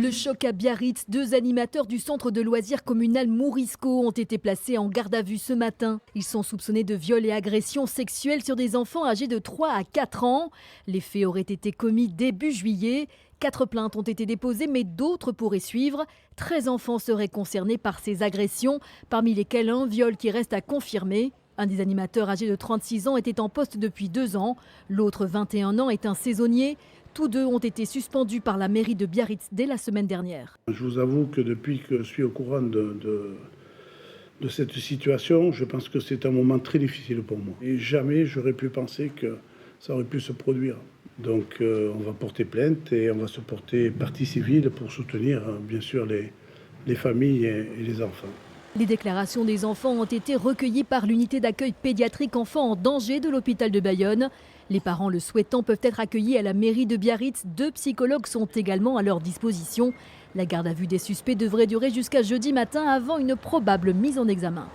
Le choc à Biarritz, 2 animateurs du centre de loisirs communal Mourisco ont été placés en garde à vue ce matin. Ils sont soupçonnés de viol et agression sexuelle sur des enfants âgés de 3 à 4 ans. Les faits auraient été commis début juillet. 4 plaintes ont été déposées, mais d'autres pourraient suivre. 13 enfants seraient concernés par ces agressions, parmi lesquels un viol qui reste à confirmer. Un des animateurs âgé de 36 ans était en poste depuis 2 ans. L'autre, 21 ans, est un saisonnier. Tous deux ont été suspendus par la mairie de Biarritz dès la semaine dernière. Je vous avoue que depuis que je suis au courant de cette situation, je pense que c'est un moment très difficile pour moi. Et jamais j'aurais pu penser que ça aurait pu se produire. Donc on va porter plainte et on va se porter partie civile pour soutenir bien sûr les familles et les enfants. Les déclarations des enfants ont été recueillies par l'unité d'accueil pédiatrique enfants en danger de l'hôpital de Bayonne. Les parents le souhaitant peuvent être accueillis à la mairie de Biarritz. 2 psychologues sont également à leur disposition. La garde à vue des suspects devrait durer jusqu'à jeudi matin avant une probable mise en examen.